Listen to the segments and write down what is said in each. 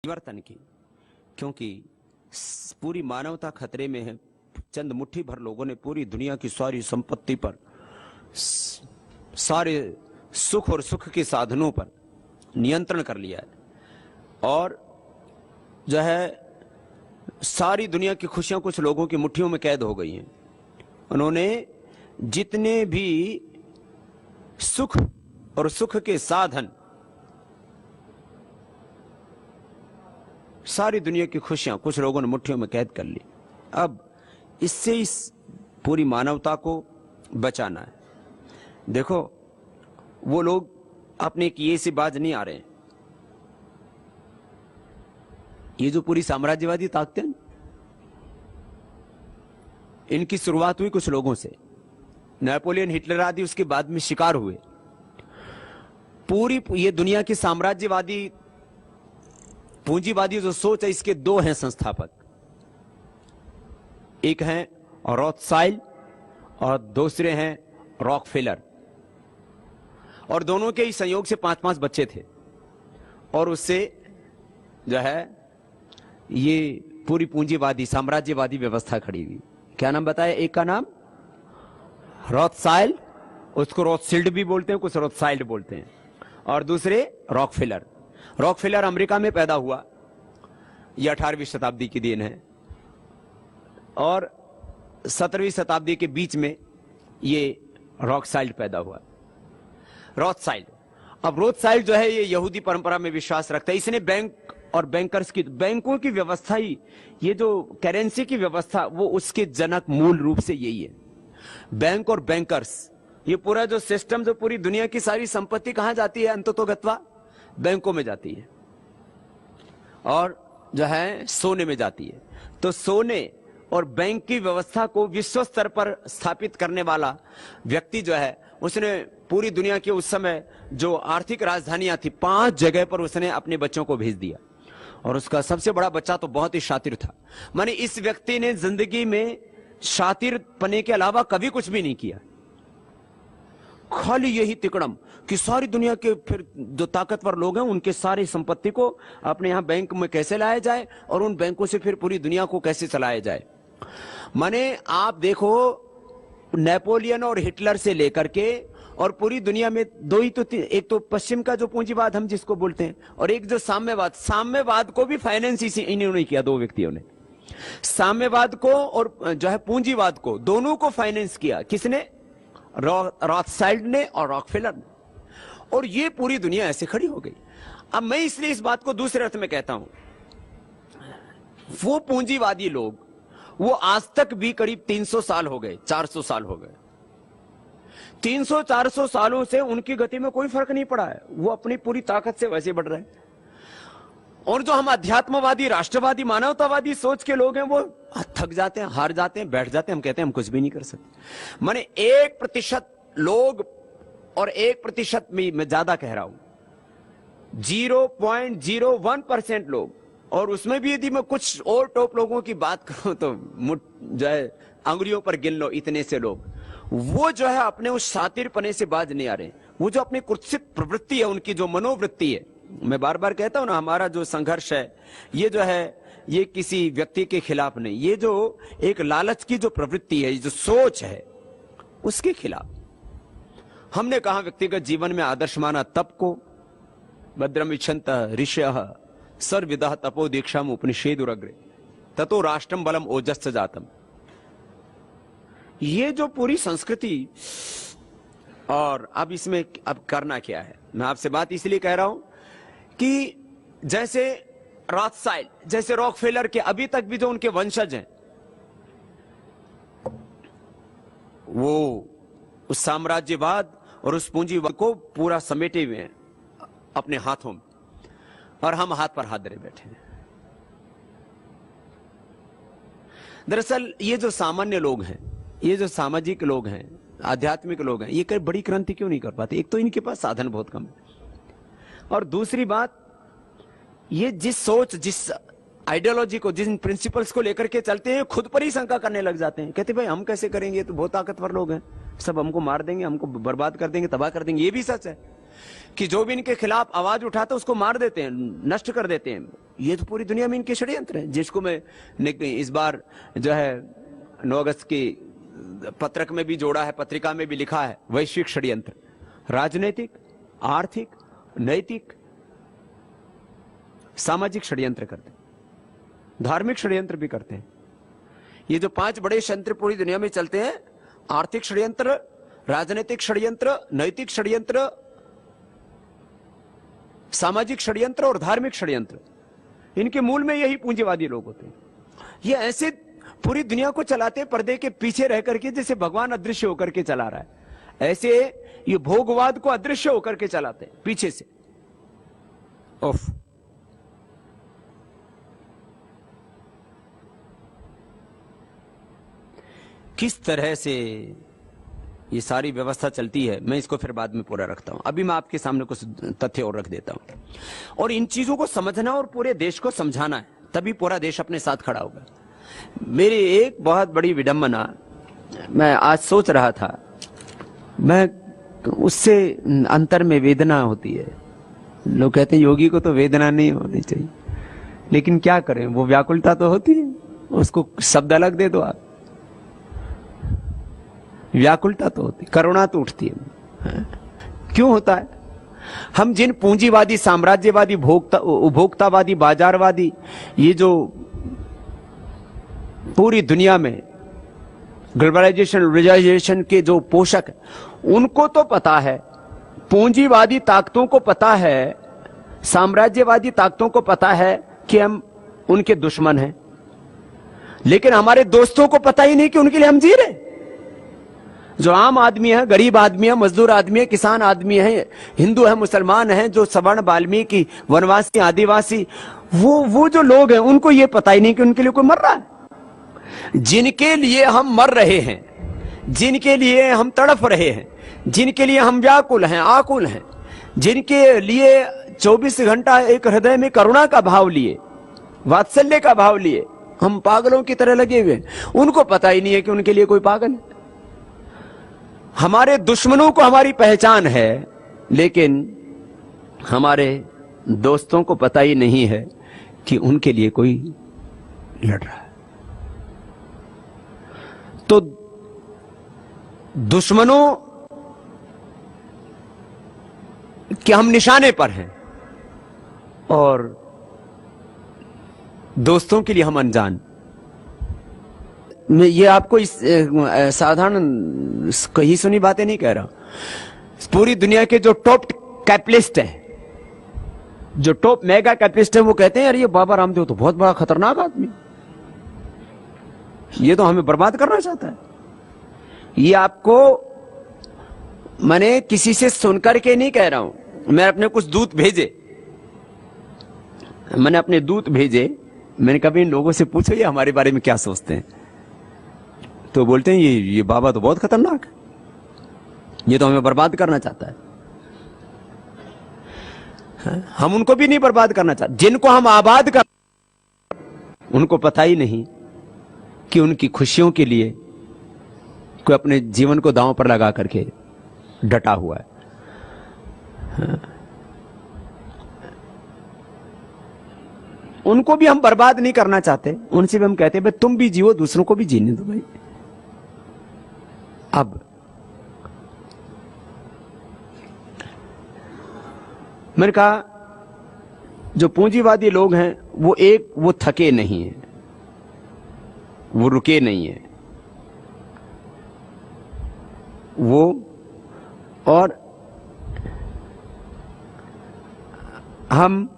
परिवर्तन की, क्योंकि पूरी मानवता खतरे में है। चंद मुट्ठी भर लोगों ने पूरी दुनिया की सारी संपत्ति पर, सारे सुख और सुख के साधनों पर नियंत्रण कर लिया है और जो है सारी दुनिया की खुशियां कुछ लोगों की मुट्ठियों में कैद हो गई हैं। उन्होंने जितने भी सुख और सुख के साधन, सारी दुनिया की खुशियां कुछ लोगों ने मुट्ठियों में कैद कर ली। अब इससे इस पूरी मानवता को बचाना है। देखो, वो लोग अपने किए से बाज नहीं आ रहे हैं। ये जो पूरी साम्राज्यवादी ताकतें, इनकी शुरुआत हुई कुछ लोगों से। नेपोलियन, हिटलर आदि उसके बाद में शिकार हुए। पूरी ये दुनिया की साम्राज्यवादी पूंजीवादी जो सोच है, इसके दो हैं संस्थापक। एक हैं रॉथस्चाइल्ड और दूसरे हैं रॉकफेलर। और दोनों के ही संयोग से 5-5 बच्चे थे और उससे जो है ये पूरी पूंजीवादी साम्राज्यवादी व्यवस्था खड़ी हुई। क्या नाम बताया? एक का नाम रॉथस्चाइल्ड, उसको रॉथशील्ड भी बोलते हैं, कुछ रॉथस्चाइल्ड बोलते हैं, और दूसरे रॉकफेलर। रॉकफेलर अमेरिका में पैदा हुआ, यह 18वीं शताब्दी की देन है, और 17वीं शताब्दी के बीच में ये रॉथस्चाइल्ड पैदा हुआ। रॉथस्चाइल्ड, अब रॉथस्चाइल्ड जो है ये यहूदी परंपरा में विश्वास रखता है। इसने बैंक और बैंकर्स की, बैंकों की व्यवस्था ही, ये जो करेंसी की व्यवस्था, वो उसके जनक मूल रूप से यही है। बैंक और बैंकर्स, ये पूरा जो सिस्टम, जो पूरी दुनिया की सारी संपत्ति कहां जाती है? अंततोगत्वा बैंकों में जाती है और जो है सोने में जाती है। तो सोने और बैंक की व्यवस्था को विश्व स्तर पर स्थापित करने वाला व्यक्ति जो है, उसने पूरी दुनिया की उस समय जो आर्थिक राजधानियां थी, 5 जगह पर उसने अपने बच्चों को भेज दिया। और उसका सबसे बड़ा बच्चा तो बहुत ही शातिर था। माने इस व्यक्ति ने जिंदगी में शातिर पने के अलावा कभी कुछ भी नहीं किया, खाली यही तिकड़म कि सारी दुनिया के फिर जो ताकतवर लोग हैं उनके सारी संपत्ति को अपने यहां बैंक में कैसे लाया जाए और उन बैंकों से फिर पूरी दुनिया को कैसे चलाया जाए। माने आप देखो, नेपोलियन और हिटलर से लेकर के और पूरी दुनिया में दो ही तो, एक तो पश्चिम का जो पूंजीवाद हम जिसको बोलते हैं, और एक जो साम्यवाद। साम्यवाद को भी फाइनेंस इसी इन्होंने किया, दो व्यक्तियों ने। साम्यवाद को और जो है पूंजीवाद को, दोनों को फाइनेंस किया। किसने? रॉथस्चाइल्ड ने और रॉकफेलर ने। और ये पूरी दुनिया ऐसे खड़ी हो गई। अब मैं इसलिए इस बात को दूसरे अर्थ में कहता हूं, वो पूंजीवादी लोग, वो आज तक भी करीब 300 साल हो गए, 400 साल हो गए, 300-400 सालों से उनकी गति में कोई फर्क नहीं पड़ा है। वो अपनी पूरी ताकत से वैसे बढ़ रहे हैं। और जो हम अध्यात्मवादी, राष्ट्रवादी, मानवतावादी सोच के लोग हैं, वो थक जाते हैं, हार जाते हैं, बैठ जाते हैं। हम कहते हैं हम कुछ भी नहीं कर सकते। माने 1% लोग, और 1% में मैं ज्यादा कह रहा हूं, 0.01% लोग, और उसमें भी यदि मैं कुछ और टॉप लोगों की बात करूं तो जो है अंगुलियों पर गिन लो, इतने से लोग, वो जो है अपने उस शातिरपने से बाज नहीं आ रहे। वो जो अपनी कुत्सित प्रवृत्ति है, उनकी जो मनोवृत्ति है, मैं बार बार कहता हूं ना, हमारा जो संघर्ष है ये जो है, ये किसी व्यक्ति के खिलाफ नहीं, ये जो एक लालच की जो प्रवृत्ति है, ये जो सोच है, उसके खिलाफ। हमने कहा व्यक्तिगत जीवन में आदर्श माना तप को, भद्रम इच्छन्त ऋषयः सर्वविदः तपो दीक्षाम उपनिषेदुरग्रे ततो राष्ट्रम बलम ओजस्स जातम। ये जो पूरी संस्कृति, और अब इसमें अब करना क्या है? मैं आपसे बात इसलिए कह रहा हूं कि जैसे रॉथस्चाइल्ड, जैसे रॉकफेलर के अभी तक भी जो उनके वंशज हैं, वो उस साम्राज्यवाद और उस पूंजीवाद को पूरा समेटे हुए हैं अपने हाथों में, और हम हाथ पर हाथ धरे बैठे हैं। दरअसल ये जो सामान्य लोग हैं, ये जो सामाजिक लोग हैं, आध्यात्मिक लोग हैं, ये कई बड़ी क्रांति क्यों नहीं कर पाते? एक तो इनके पास साधन बहुत कम है, और दूसरी बात, ये जिस सोच, जिस आइडियोलॉजी को, जिन प्रिंसिपल्स को लेकर के चलते हैं, खुद पर ही शंका करने लग जाते हैं। कहते भाई हम कैसे करेंगे, ये तो बहुत ताकतवर लोग हैं, सब हमको मार देंगे, हमको बर्बाद कर देंगे, तबाह कर देंगे। ये भी सच है। कि जो भी इनके खिलाफ आवाज उठाता है उसको मार देते हैं, नष्ट कर देते हैं। ये तो पूरी दुनिया में इनके षड्यंत्र है, जिसको मैं इस बार जो है 9 अगस्त की पत्रक में भी जोड़ा है, पत्रिका में भी लिखा है, वैश्विक षड्यंत्र। राजनीतिक, आर्थिक, नैतिक, सामाजिक षड्यंत्र करते हैं, धार्मिक षड्यंत्र भी करते हैं। ये जो 5 बड़े षड्यंत्र पूरी दुनिया में चलते हैं, आर्थिक षड्यंत्र, राजनीतिक षड्यंत्र, नैतिक षड्यंत्र, सामाजिक षड्यंत्र और धार्मिक षड्यंत्र, इनके मूल में यही पूंजीवादी लोग होते हैं। ये ऐसे पूरी दुनिया को चलाते पर्दे के पीछे रह करके, जैसे भगवान अदृश्य होकर के चला रहा है, ऐसे ये भोगवाद को अदृश्य होकर के चलाते हैं पीछे से। उफ। किस तरह से ये सारी व्यवस्था चलती है, मैं इसको फिर बाद में पूरा रखता हूं। अभी मैं आपके सामने कुछ तथ्य और रख देता हूं। और इन चीजों को समझना और पूरे देश को समझाना है, तभी पूरा देश अपने साथ खड़ा होगा। मेरी एक बहुत बड़ी विडंबना, मैं आज सोच रहा था, मैं उससे अंतर में वेदना होती है। लोग कहते हैं योगी को तो वेदना नहीं होनी चाहिए, लेकिन क्या करें, वो व्याकुलता तो होती है, उसको शब्द अलग दे दो आप, व्याकुलता तो होती, करुणा तो उठती है। क्यों होता है? हम जिन पूंजीवादी, साम्राज्यवादी, उपभोक्तावादी, बाजारवादी, ये जो पूरी दुनिया में ग्लोबलाइजेशन, रिलाइजेशन के जो पोषक, उनको तो पता है, पूंजीवादी ताकतों को पता है, साम्राज्यवादी ताकतों को पता है कि हम उनके दुश्मन हैं, लेकिन हमारे दोस्तों को पता ही नहीं कि उनके लिए हम जी रहे। जो आम आदमी है, गरीब आदमी है, मजदूर आदमी है, किसान आदमी है, हिंदू है, मुसलमान है, जो सवर्ण, वाल्मीकि, वनवासी, आदिवासी, वो जो लोग हैं, उनको ये पता ही नहीं कि उनके लिए कोई मर रहा है। जिनके लिए हम मर रहे हैं, जिनके लिए हम तड़फ रहे हैं, जिनके लिए हम व्याकुल हैं, आकुल हैं, जिनके लिए 24 घंटा एक हृदय में करुणा का भाव लिए, वात्सल्य का भाव लिए हम पागलों की तरह लगे हुए, उनको पता ही नहीं है कि उनके लिए कोई पागल है। हमारे दुश्मनों को हमारी पहचान है, लेकिन हमारे दोस्तों को पता ही नहीं है कि उनके लिए कोई लड़ रहा है। तो दुश्मनों के हम निशाने पर हैं और दोस्तों के लिए हम अनजान। मैं ये आपको इस साधारण कही सुनी बातें नहीं कह रहा। पूरी दुनिया के जो टॉप कैपिटलिस्ट है, जो टॉप मेगा कैपिटलिस्ट है, वो कहते हैं यार ये बाबा रामदेव तो बहुत बड़ा खतरनाक आदमी, ये तो हमें बर्बाद करना चाहता है। ये आपको मैंने किसी से सुनकर के नहीं कह रहा हूं, मैं अपने कुछ दूत भेजे, मैंने अपने दूत भेजे, मैंने कभी इन लोगों से पूछो ये हमारे बारे में क्या सोचते हैं, तो बोलते हैं ये बाबा तो बहुत खतरनाक है, ये तो हमें बर्बाद करना चाहता है। हम उनको भी नहीं बर्बाद करना चाहते, जिनको हम आबाद कर, उनको पता ही नहीं कि उनकी खुशियों के लिए कोई अपने जीवन को दांव पर लगा करके डटा हुआ है। उनको भी हम बर्बाद नहीं करना चाहते, उनसे भी हम कहते हैं भाई तुम भी जियो, दूसरों को भी जीने दो भाई। अब मैंने कहा जो पूंजीवादी लोग हैं वो थके नहीं हैं, वो रुके नहीं हैं, वो और हम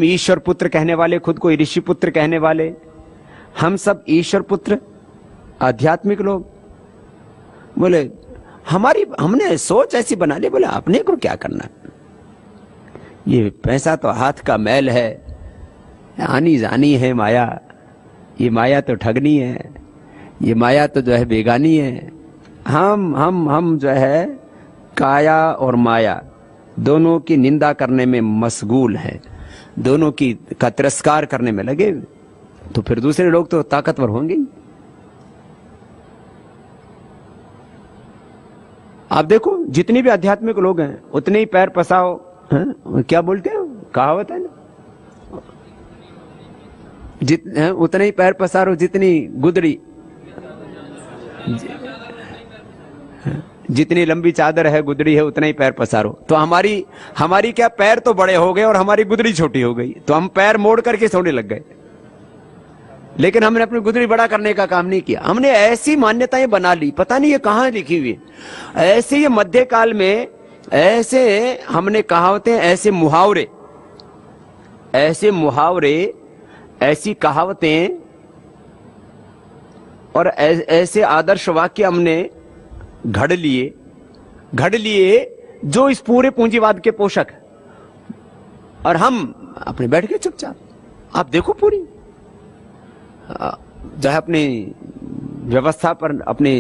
ईश्वर पुत्र कहने वाले, खुद को ऋषि पुत्र कहने वाले, हम सब ईश्वर पुत्र आध्यात्मिक लोग, बोले हमने सोच ऐसी बना ली, बोले अपने को क्या करना, ये पैसा तो हाथ का मैल है, आनी जानी है माया, ये माया तो ठगनी है, ये माया तो जो है बेगानी है। हम जो है काया और माया दोनों की निंदा करने में मशगूल है, दोनों का तिरस्कार करने में लगे, तो फिर दूसरे लोग तो ताकतवर होंगे। आप देखो जितनी भी आध्यात्मिक लोग हैं उतने ही पैर पसाओ, हैं? क्या बोलते हैं, कहावत है ना, उतने ही पैर पसारो जितनी गुदड़ी, जितनी लंबी चादर है गुदड़ी है उतना ही पैर पसारो। तो हमारी क्या पैर तो बड़े हो गए और हमारी गुदड़ी छोटी हो गई, तो हम पैर मोड़ करके सोने लग गए, लेकिन हमने अपनी गुदड़ी बड़ा करने का काम नहीं किया। हमने ऐसी मान्यताएं बना ली, पता नहीं ये कहां लिखी हुई है। ऐसे ये मध्यकाल में ऐसे हमने कहावतें, ऐसे मुहावरे, ऐसी कहावतें और ऐसे आदर्श वाक्य हमने घड़ लिए जो इस पूरे पूंजीवाद के पोषक है, और हम अपने बैठ के चुपचाप। आप देखो पूरी जो है अपनी व्यवस्था पर, अपने